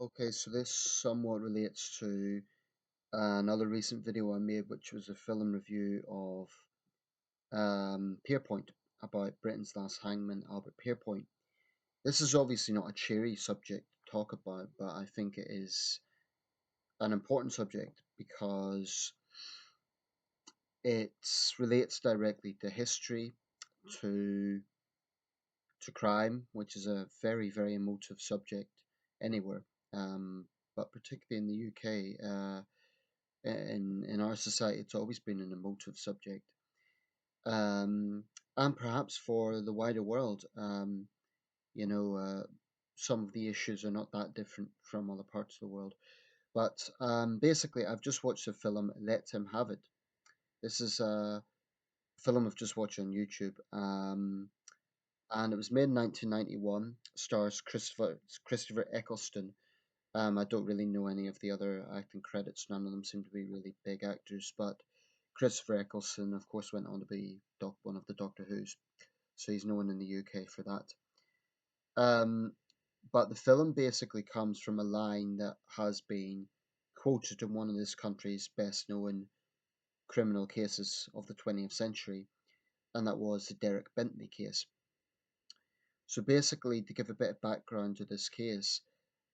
Okay, so this somewhat relates to another recent video I made, which was a film review of Pierpoint, about Britain's last hangman, Albert Pierpoint. This is obviously not a cheery subject to talk about, but I think it is an important subject because it relates directly to history, to crime, which is a very, very emotive subject anywhere, but particularly in the UK. In our society, it's always been an emotive subject, um, and perhaps for the wider world. You know, some of the issues are not that different from other parts of the world. But basically, I've just watched the film Let Him Have It. This is a film I've just watched on YouTube, and it was made in 1991. Stars Christopher Eccleston. I don't really know any of the other acting credits. None of them seem to be really big actors, but Christopher Eccleston, of course, went on to be one of the Doctor Who's, so he's known in the UK for that. Um, but the film basically comes from a line that has been quoted in one of this country's best known criminal cases of the 20th century, and that was the Derek Bentley case. So basically, to give a bit of background to this case,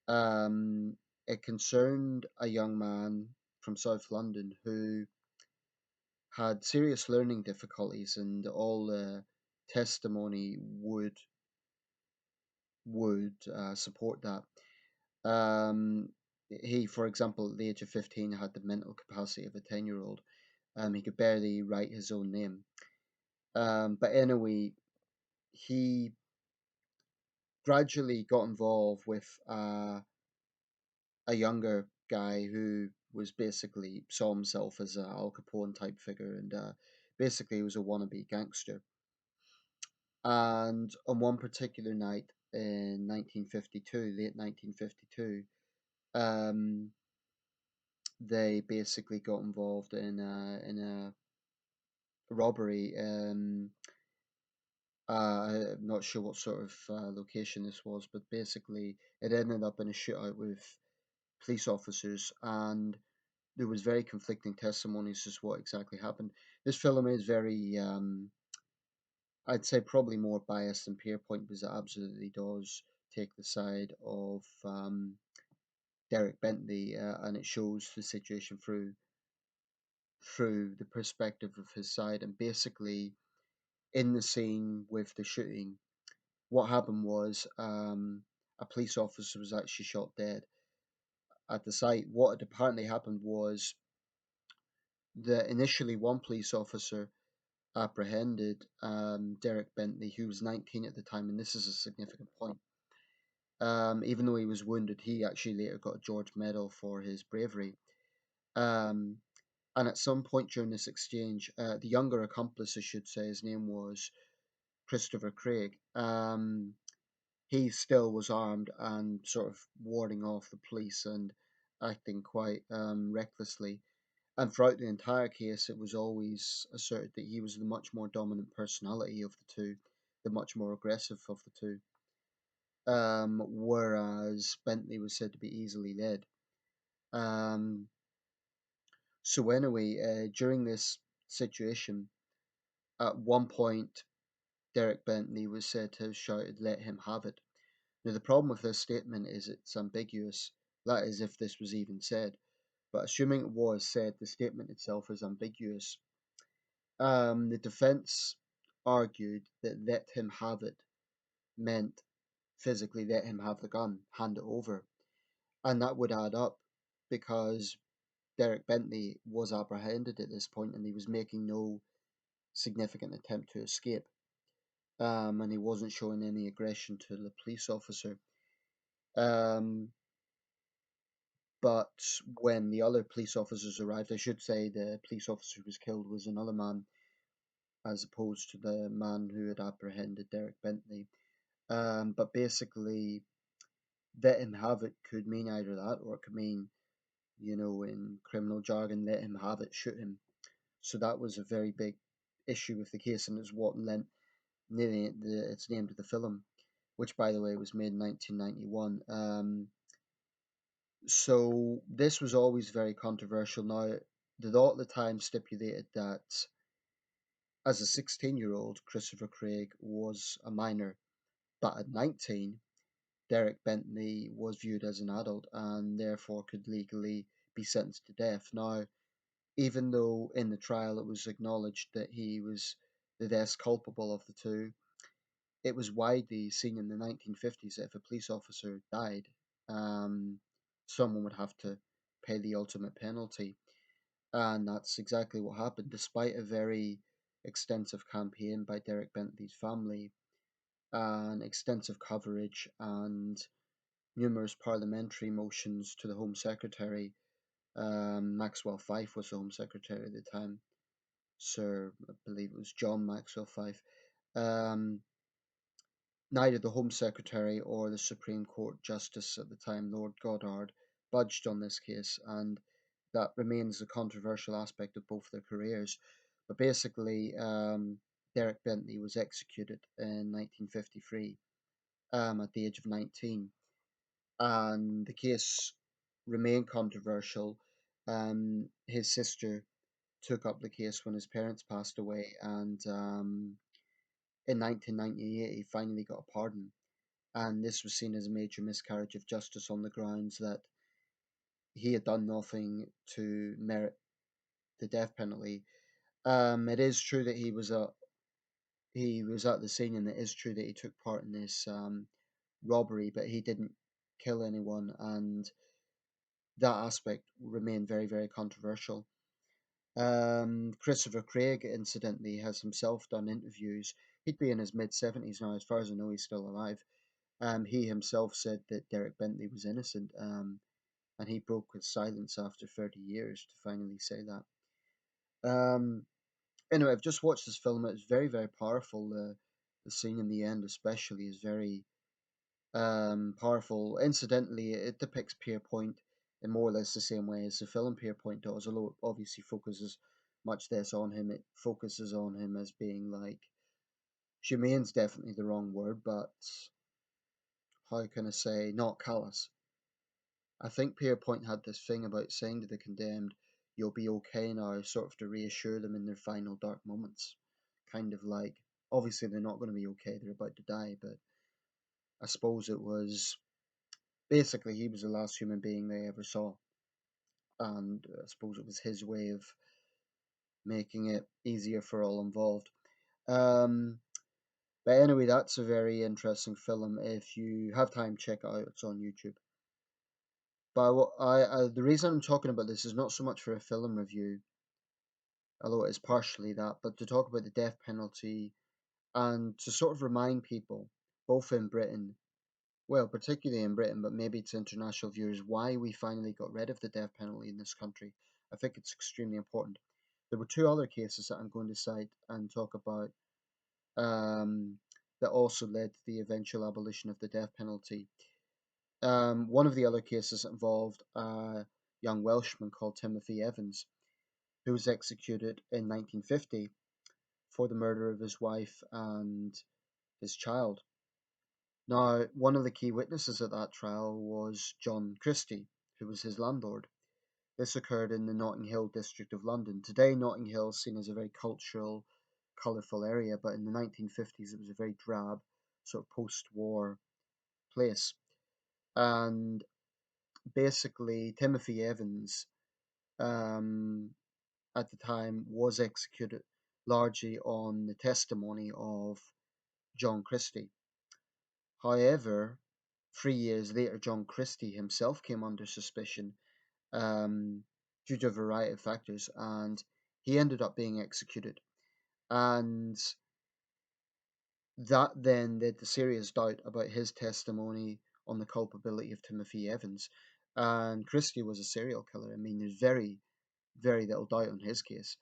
um, it concerned a young man from South London who had serious learning difficulties, and all the testimony would support that. Um, he, for example, at the age of 15, had the mental capacity of a 10-year-old. He could barely write his own name. But anyway, he gradually got involved with a younger guy who was basically saw himself as a Al Capone type figure, and basically he was a wannabe gangster. And on one particular night in 1952, late 1952, um, they basically got involved in a robbery. I'm not sure what sort of location this was, but basically it ended up in a shootout with police officers, and there was very conflicting testimonies as to what exactly happened. This film is very, I'd say, probably more biased than Pierpoint, because it absolutely does take the side of Derek Bentley, and it shows the situation through the perspective of his side. And basically, in the scene with the shooting, what happened was a police officer was actually shot dead at the site. What had apparently happened was that initially one police officer apprehended Derek Bentley, who was 19 at the time, and this is a significant point. Even though he was wounded, he actually later got a George Medal for his bravery. Um, and at some point during this exchange, the younger accomplice, I should say, his name was Christopher Craig. He still was armed and sort of warding off the police and acting quite recklessly. And throughout the entire case, it was always asserted that he was the much more dominant personality of the two, the much more aggressive of the two. Whereas Bentley was said to be easily led. Um, so anyway, during this situation, at one point, Derek Bentley was said to have shouted, "Let him have it." Now, the problem with this statement is it's ambiguous. That is, if this was even said. But assuming it was said, the statement itself is ambiguous. The defense argued that "let him have it" meant physically let him have the gun, hand it over. And that would add up because Derek Bentley was apprehended at this point and he was making no significant attempt to escape. And he wasn't showing any aggression to the police officer. Um, but when the other police officers arrived, I should say the police officer who was killed was another man, as opposed to the man who had apprehended Derek Bentley. But basically, let him have it could mean either that, or it could mean, in criminal jargon, let him have it, shoot him. So that was a very big issue with the case, and it's what lent its name to the film, which, by the way, was made in 1991. So this was always very controversial. Now, the law at the time stipulated that as a 16-year-old, Christopher Craig was a minor, but at 19, Derek Bentley was viewed as an adult and therefore could legally be sentenced to death. Now, even though in the trial it was acknowledged that he was the less culpable of the two, it was widely seen in the 1950s that if a police officer died, um, someone would have to pay the ultimate penalty. And that's exactly what happened. Despite a very extensive campaign by Derek Bentley's family and extensive coverage and numerous parliamentary motions to the Home Secretary, Maxwell Fyfe was the Home Secretary at the time, Sir, I believe it was John Maxwell Fyfe. Um, Neither the Home Secretary or the Supreme Court Justice at the time, Lord Goddard, budged on this case, and that remains a controversial aspect of both their careers. But basically, Derek Bentley was executed in 1953 at the age of 19, and the case remained controversial. His sister took up the case when his parents passed away, and in 1998 he finally got a pardon. And this was seen as a major miscarriage of justice on the grounds that he had done nothing to merit the death penalty. It is true that he was at the scene, and it is true that he took part in this robbery, but he didn't kill anyone, and that aspect remained very, very controversial. Christopher Craig, incidentally, has himself done interviews. He'd be in his mid 70s now, as far as I know, he's still alive. He himself said that Derek Bentley was innocent, and he broke his silence after 30 years to finally say that. Anyway, I've just watched this film. It's very, very powerful. The scene in the end, especially, is very powerful. Incidentally, it depicts Pierpoint in more or less the same way as the film Pierpoint does, although it obviously focuses much less on him. It focuses on him as being like, humane's definitely the wrong word, but how can I say, not callous. I think Pierpoint had this thing about saying to the condemned, "You'll be okay now," sort of to reassure them in their final dark moments. Kind of like, obviously they're not going to be okay, they're about to die, but I suppose it was basically he was the last human being they ever saw. And I suppose it was his way of making it easier for all involved. Um, but anyway, that's a very interesting film. If you have time, check it out. It's on YouTube. But the reason I'm talking about this is not so much for a film review, although it is partially that, but to talk about the death penalty and to sort of remind people, both in Britain, well, particularly in Britain, but maybe to international viewers, why we finally got rid of the death penalty in this country. I think it's extremely important. There were two other cases that I'm going to cite and talk about um, that also led to the eventual abolition of the death penalty. One of the other cases involved a young Welshman called Timothy Evans, who was executed in 1950 for the murder of his wife and his child. Now, one of the key witnesses at that trial was John Christie, who was his landlord. This occurred in the Notting Hill district of London. Today, Notting Hill is seen as a very cultural, colourful area, but in the 1950s it was a very drab, sort of post war place. And basically, Timothy Evans, um, at the time, was executed largely on the testimony of John Christie. However, 3 years later, John Christie himself came under suspicion due to a variety of factors, and he ended up being executed. And that then led to serious doubt about his testimony on the culpability of Timothy Evans. And Christie was a serial killer. I mean, there's very, very little doubt on his case.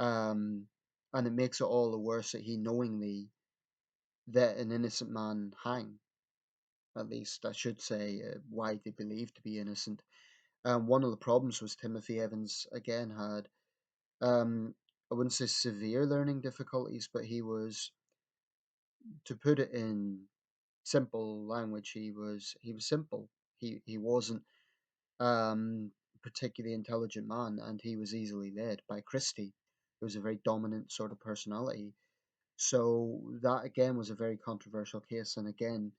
Um, and it makes it all the worse that he knowingly let an innocent man hang. At least I should say, widely believed to be innocent. One of the problems was Timothy Evans again had, I wouldn't say severe learning difficulties, but he was, to put it in simple language, he was simple. He wasn't um, particularly intelligent man, and he was easily led by Christie, who was a very dominant sort of personality. So that again was a very controversial case, and again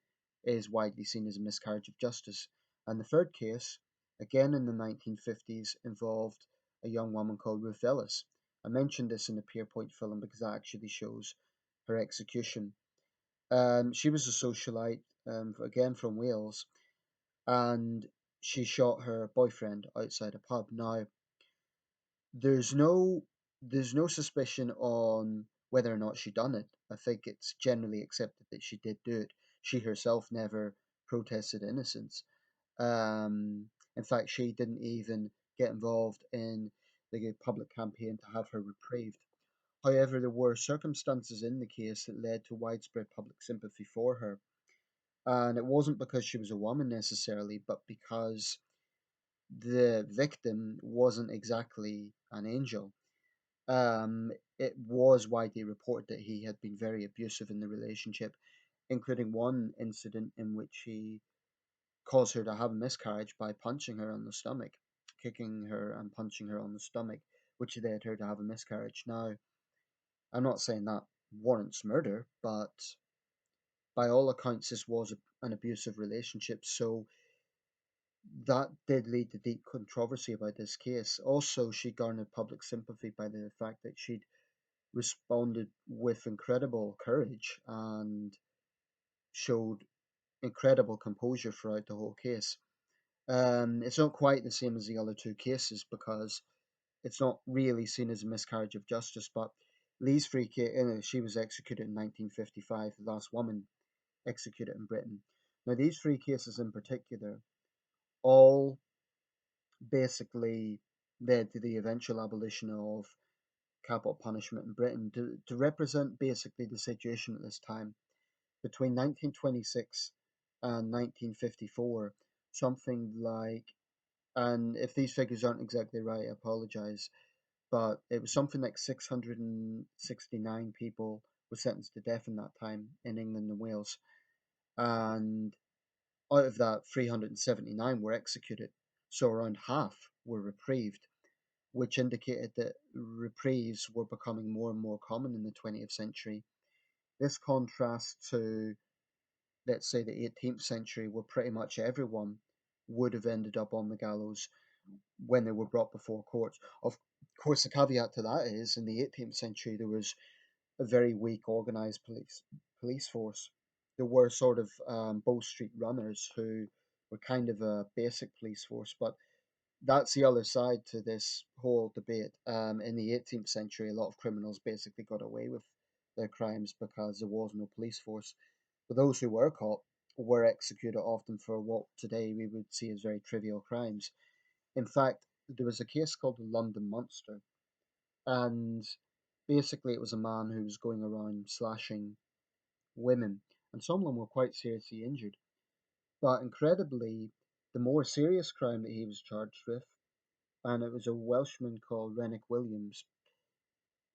is widely seen as a miscarriage of justice. And the third case, again in the 1950s, involved a young woman called Ruth Ellis. I mentioned this in the Pierpoint film because that actually shows her execution. She was a socialite, again from Wales, and she shot her boyfriend outside a pub. Now, there's no there's no suspicion on whether or not she done it. I think it's generally accepted that she did do it. She herself never protested innocence. In fact, she didn't even get involved in the public campaign to have her reprieved. However, there were circumstances in the case that led to widespread public sympathy for her. And it wasn't because she was a woman necessarily, but because the victim wasn't exactly an angel. It was widely reported that he had been very abusive in the relationship, including one incident in which he caused her to have a miscarriage by punching her on the stomach, kicking her and punching her on the stomach, which led her to have a miscarriage. Now, I'm not saying that warrants murder, but by all accounts, this was an abusive relationship, so that did lead to deep controversy about this case. Also, she garnered public sympathy by the fact that she'd responded with incredible courage and showed incredible composure throughout the whole case. It's not quite the same as the other two cases because it's not really seen as a miscarriage of justice. But Lee's free case, she was executed in 1955, the last woman executed in Britain. Now, these three cases in particular all basically led to the eventual abolition of capital punishment in Britain to represent basically the situation at this time. Between 1926 and 1954, something like, and if these figures aren't exactly right, I apologize, but it was something like 669 people were sentenced to death in that time in England and Wales. And out of that, 379 were executed. So around half were reprieved, which indicated that reprieves were becoming more and more common in the 20th century. This contrasts to, let's say, the 18th century, where pretty much everyone would have ended up on the gallows when they were brought before courts. Of course, the caveat to that is in the 18th century, there was a very weak organized police force. There were sort of Bow Street runners who were kind of a basic police force, but that's the other side to this whole debate. In the 18th century, a lot of criminals basically got away with their crimes because there was no police force. But those who were caught were executed often for what today we would see as very trivial crimes. In fact, there was a case called the London Monster, and basically it was a man who was going around slashing women, and some of them were quite seriously injured. But incredibly, the more serious crime that he was charged with, and it was a Welshman called Renwick Williams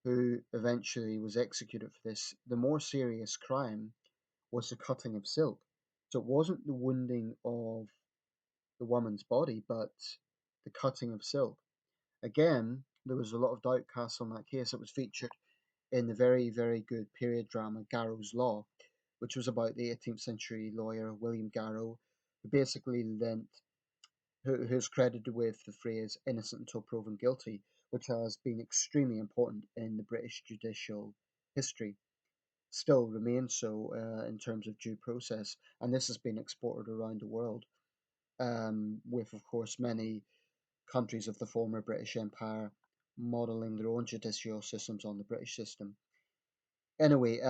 who eventually was executed for this. The more serious crime was the cutting of silk. So it wasn't the wounding of the woman's body, but the cutting of silk. Again, there was a lot of doubt cast on that case. It was featured in the very, very good period drama Garrow's Law, which was about the 18th century lawyer William Garrow, who basically lent who's credited with the phrase innocent until proven guilty, which has been extremely important in the British judicial history, still remains so in terms of due process. And this has been exported around the world, with, of course, many countries of the former British Empire modelling their own judicial systems on the British system. Anyway,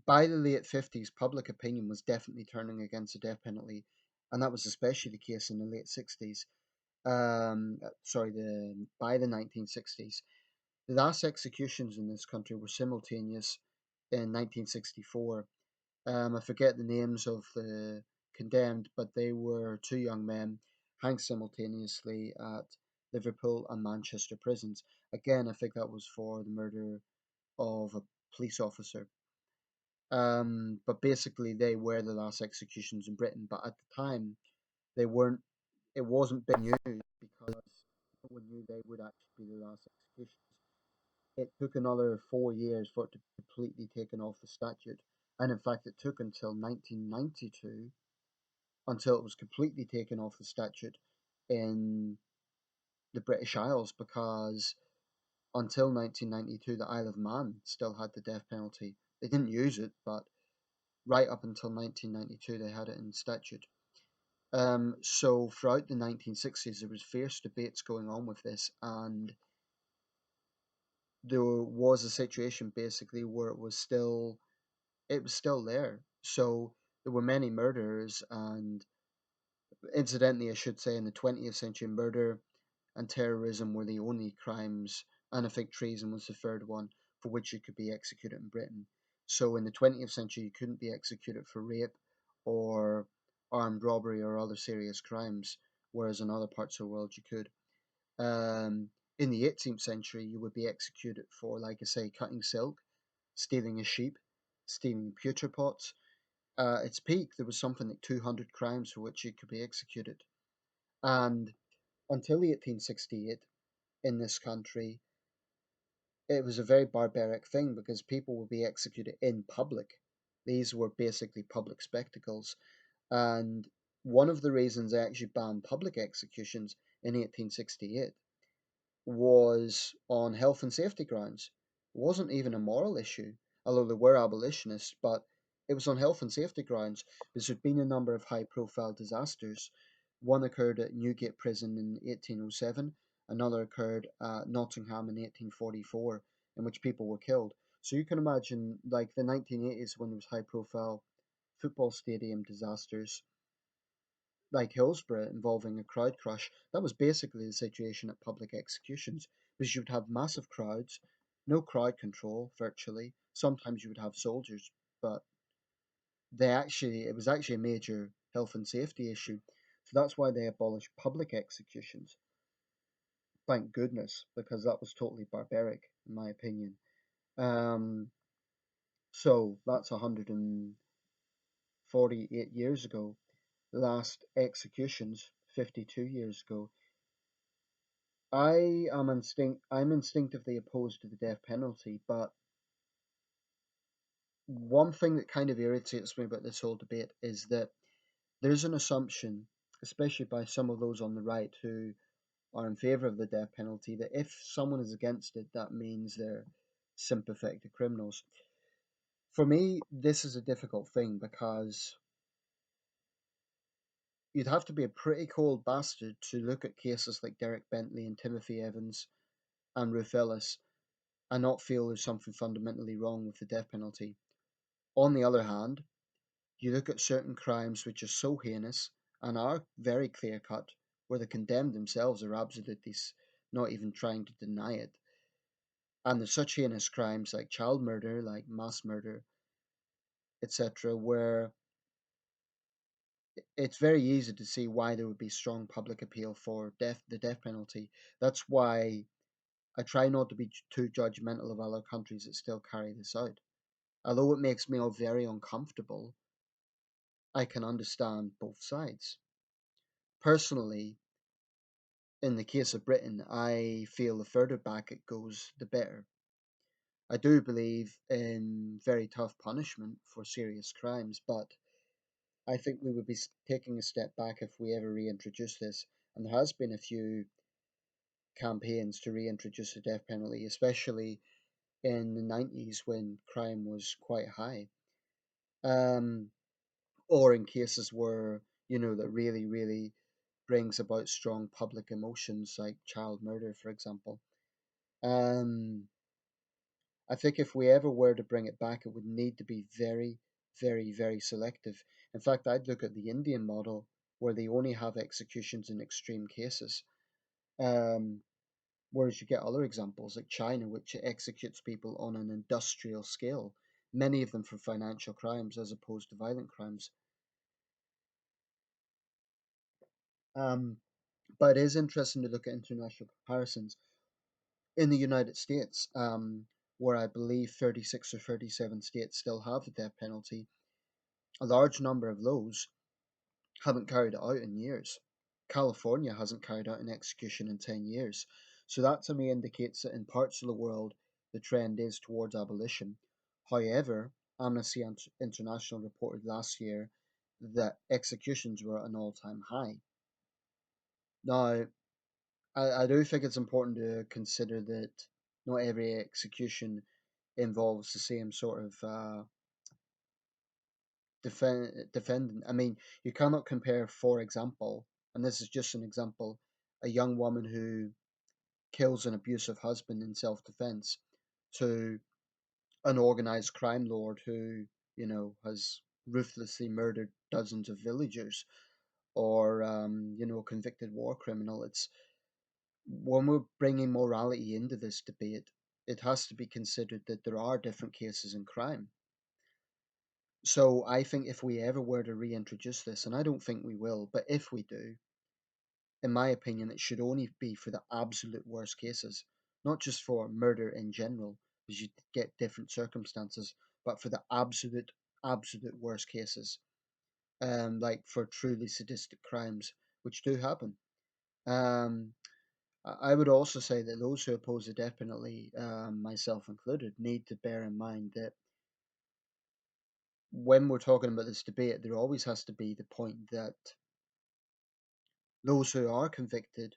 by the late 50s, public opinion was definitely turning against the death penalty, and that was especially the case in the late 60s. Sorry, by the 1960s. The last executions in this country were simultaneous in 1964. I forget the names of the condemned, but they were two young men hanged simultaneously at Liverpool and Manchester prisons. Again, I think that was for the murder of a police officer. But basically, they were the last executions in Britain. But at the time, they weren't. It wasn't big news because no one knew they would actually be the last executions. It took another 4 years for it to be completely taken off the statute, and in fact, it took until 1992 until it was completely taken off the statute in the British Isles because until 1992, the Isle of Man still had the death penalty. They didn't use it, but right up until 1992, they had it in statute. So throughout the 1960s, there was fierce debates going on with this, and there was a situation basically where it was still there. So there were many murders, and incidentally, I should say, in the 20th century, murder and terrorism were the only crimes, and I think treason was the third one, for which you could be executed in Britain. So in the 20th century, you couldn't be executed for rape or armed robbery or other serious crimes, whereas in other parts of the world you could. In the 18th century, you would be executed for, like I say, cutting silk, stealing a sheep, stealing pewter pots. At its peak, there was something like 200 crimes for which you could be executed. And until 1868, in this country, it was a very barbaric thing because people would be executed in public. These were basically public spectacles. And one of the reasons they actually banned public executions in 1868 was on health and safety grounds. It wasn't even a moral issue, although there were abolitionists, but it was on health and safety grounds because there'd been a number of high profile disasters. One occurred at Newgate Prison in 1807, another occurred at Nottingham in 1844, in which people were killed. So you can imagine, like the 1980s, when there was high profile football stadium disasters, like Hillsborough involving a crowd crush, that was basically the situation at public executions, because you would have massive crowds, no crowd control virtually. Sometimes you would have soldiers, but it was actually a major health and safety issue. So that's why they abolished public executions. Thank goodness, because that was totally barbaric, in my opinion. Um, so that's 148 years ago. The last executions, 52 years ago. I'm instinctively opposed to the death penalty, but one thing that kind of irritates me about this whole debate is that there's an assumption, especially by some of those on the right who are in favour of the death penalty, that if someone is against it, that means they're sympathetic to criminals. For me, this is a difficult thing because you'd have to be a pretty cold bastard to look at cases like Derek Bentley and Timothy Evans and Ruth Ellis and not feel there's something fundamentally wrong with the death penalty. On the other hand, you look at certain crimes which are so heinous and are very clear cut, where the condemned themselves are absolutely not even trying to deny it. And there's such heinous crimes like child murder, like mass murder, etc., where it's very easy to see why there would be strong public appeal for the death penalty. That's why I try not to be too judgmental of other countries that still carry this out. Although it makes me all very uncomfortable, I can understand both sides. Personally, in the case of Britain, I feel the further back it goes, the better. I do believe in very tough punishment for serious crimes, but I think we would be taking a step back if we ever reintroduce this. And there has been a few campaigns to reintroduce the death penalty, especially in the 90s when crime was quite high. Um, or in cases where, that really, really brings about strong public emotions, like child murder, for example. Um, I think if we ever were to bring it back, it would need to be very, very, very selective. In fact, I'd look at the Indian model where they only have executions in extreme cases. Um, Whereas you get other examples like China, which executes people on an industrial scale, many of them for financial crimes as opposed to violent crimes. Um, but it is interesting to look at international comparisons. In the United States, where I believe 36 or 37 states still have the death penalty, a large number of those haven't carried it out in years. California hasn't carried out an execution in 10 years. So that to me indicates that in parts of the world the trend is towards abolition. However, Amnesty International reported last year that executions were at an all time high. Now, I do think it's important to consider that not every execution involves the same sort of defendant. I mean, you cannot compare, for example, and this is just an example, a young woman who kills an abusive husband in self defense to an organized crime lord who, has ruthlessly murdered dozens of villagers or, a convicted war criminal. It's when we're bringing morality into this debate, it has to be considered that there are different cases in crime. So I think if we ever were to reintroduce this, and I don't think we will, but if we do, in my opinion, it should only be for the absolute worst cases, not just for murder in general, because you get different circumstances, but for the absolute worst cases, like for truly sadistic crimes, which do happen. Um, I would also say that those who oppose the death penalty, myself included, need to bear in mind that when we're talking about this debate, there always has to be the point that those who are convicted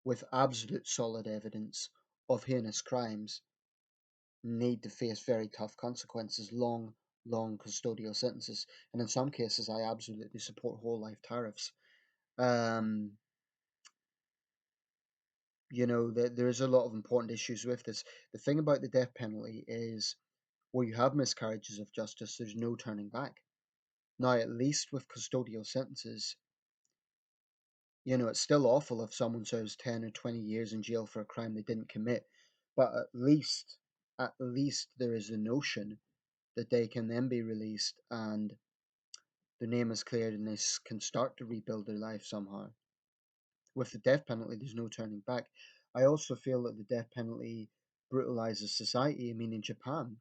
with absolute solid evidence of heinous crimes need to face very tough consequences, long custodial sentences. And in some cases, I absolutely support whole life tariffs. Um, there is a lot of important issues with this. The thing about the death penalty is where you have miscarriages of justice, there's no turning back. Now, at least with custodial sentences, it's still awful if someone serves 10 or 20 years in jail for a crime they didn't commit, but at least there is a notion that they can then be released and their name is cleared and they can start to rebuild their life somehow. With the death penalty, there's no turning back. I also feel that the death penalty brutalizes society. I mean, in Japan,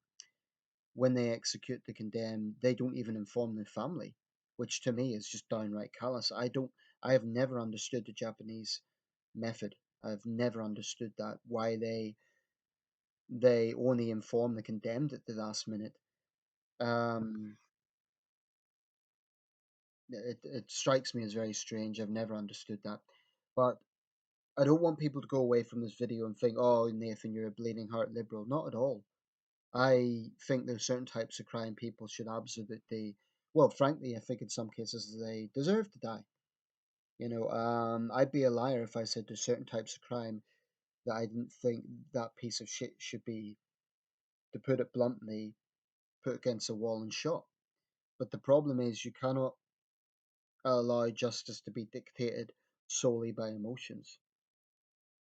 when they execute the condemned, they don't even inform their family, which to me is just downright callous. I have never understood the Japanese method. I've never understood that why they only inform the condemned at the last minute. Um, it strikes me as very strange. I've never understood that, but I don't want people to go away from this video and think, "Oh, Nathan, you're a bleeding heart liberal." Not at all. I think there's certain types of crime people should absolutely, well, frankly, I think in some cases they deserve to die. I'd be a liar if I said there's certain types of crime that I didn't think that piece of shit should be, to put it bluntly, put against a wall and shot. But the problem is you cannot allow justice to be dictated solely by emotions.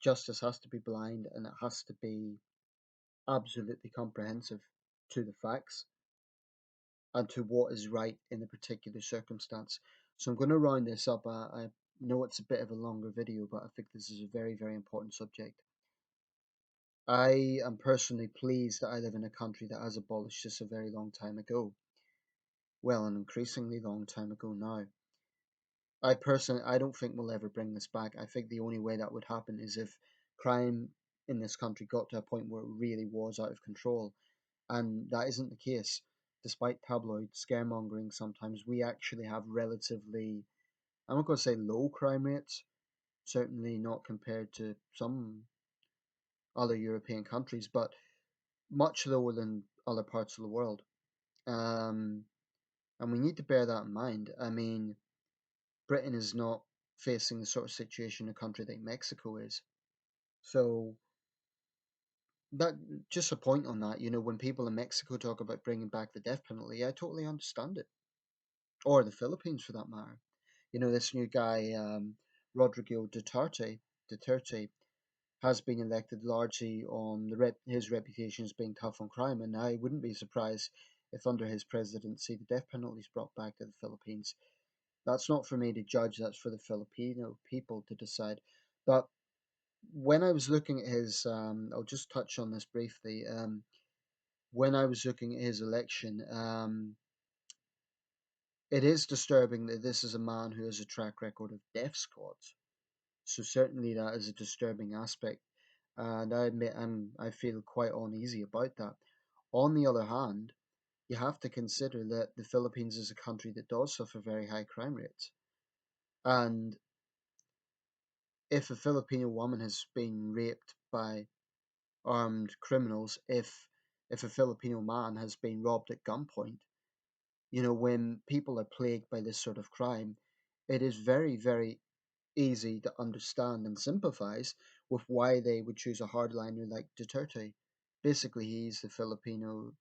Justice has to be blind and it has to be absolutely comprehensive to the facts and to what is right in a particular circumstance. So I'm going to round this up. I know it's a bit of a longer video, but I think this is a very, very important subject. I am personally pleased that I live in a country that has abolished this a very long time ago. Well, an increasingly long time ago now. I don't think we'll ever bring this back. I think the only way that would happen is if crime in this country got to a point where it really was out of control, and that isn't the case. Despite tabloid scaremongering, sometimes we actually have relatively, I'm not going to say low crime rates, certainly not compared to some other European countries, but much lower than other parts of the world. Um, and we need to bear that in mind. I mean, Britain is not facing the sort of situation a country like Mexico is. So that just a point on that. When people in Mexico talk about bringing back the death penalty, I totally understand it, or the Philippines for that matter. This new guy, Rodrigo Duterte, has been elected largely on his reputation as being tough on crime, and I wouldn't be surprised if under his presidency the death penalty is brought back to the Philippines. That's not for me to judge, that's for the Filipino people to decide. But when I was looking at his, I'll just touch on this briefly. when I was looking at his election, it is disturbing that this is a man who has a track record of death squads. So certainly that is a disturbing aspect, and I admit I feel quite uneasy about that. On the other hand, you have to consider that the Philippines is a country that does suffer very high crime rates, and if a Filipino woman has been raped by armed criminals, if a Filipino man has been robbed at gunpoint, when people are plagued by this sort of crime, it is very, very easy to understand and sympathize with why they would choose a hardliner like Duterte. Basically, he's the Filipino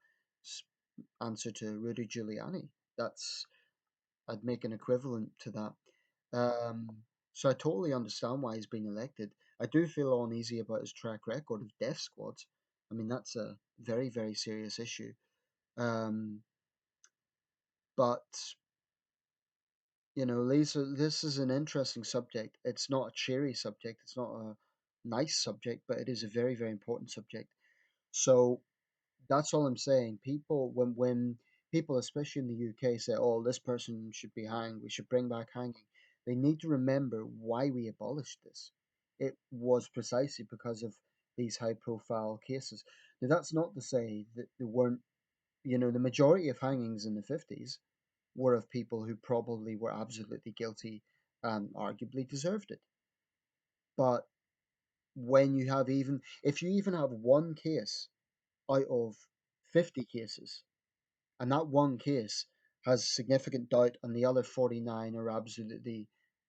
answer to Rudy Giuliani. That's I'd make an equivalent to that. Um, so I totally understand why he's been elected. I do feel uneasy about his track record of death squads. I mean, that's a very, very serious issue. Um, but Lisa, this is an interesting subject. It's not a cheery subject. It's not a nice subject, but it is a very, very important subject. So that's all I'm saying. People, when people, especially in the UK, say, "Oh, this person should be hanged. We should bring back hanging," they need to remember why we abolished this. It was precisely because of these high-profile cases. Now, that's not to say that there weren't. The majority of hangings in the 50s were of people who probably were absolutely guilty and arguably deserved it. But when you have if you even have one case out of 50 cases, and that one case has significant doubt and the other 49 are absolutely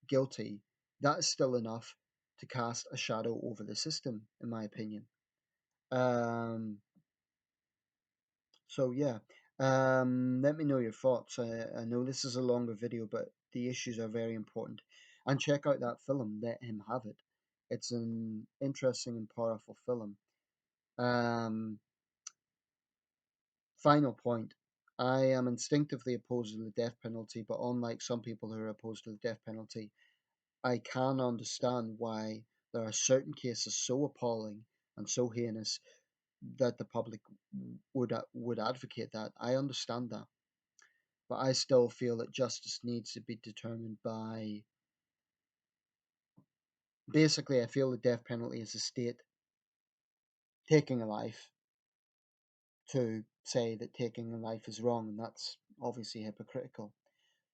guilty, that is still enough to cast a shadow over the system, in my opinion. Um, So yeah, let me know your thoughts. I know this is a longer video, but the issues are very important. And check out that film, Let Him Have It. It's an interesting and powerful film. Um, Final point. I am instinctively opposed to the death penalty, but unlike some people who are opposed to the death penalty, I can understand why there are certain cases so appalling and so heinous that the public would advocate that. I understand that. But I still feel that justice needs to be determined by. Basically, I feel the death penalty is a state taking a life to say that taking a life is wrong, and that's obviously hypocritical.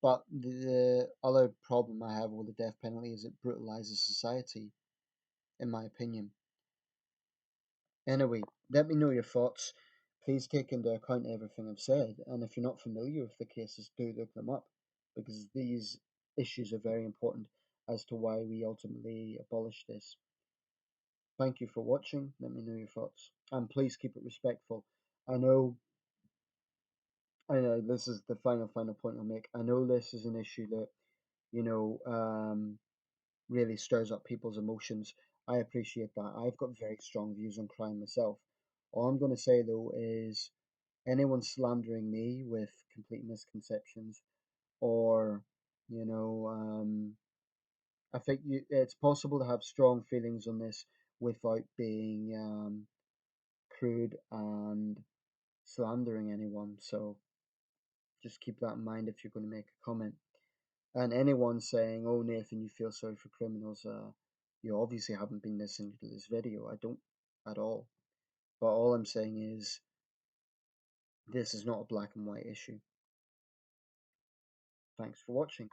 But the other problem I have with the death penalty is it brutalizes society, in my opinion. Anyway, let me know your thoughts. Please take into account everything I've said, and if you're not familiar with the cases, do look them up, because these issues are very important as to why we ultimately abolished this. Thank you for watching. Let me know your thoughts. And please keep it respectful. I know, I know this is the final point I'll make. I know this is an issue that, you know, um, really stirs up people's emotions. I appreciate that. I've got very strong views on crime myself. All I'm going to say though is anyone slandering me with complete misconceptions or, you know, I think it's possible to have strong feelings on this without being crude and slandering anyone. So just keep that in mind if you're going to make a comment. And anyone saying, "Oh, Nathan, you feel sorry for criminals," you obviously haven't been listening to this video. I don't at all. But all I'm saying is, this is not a black and white issue. Thanks for watching.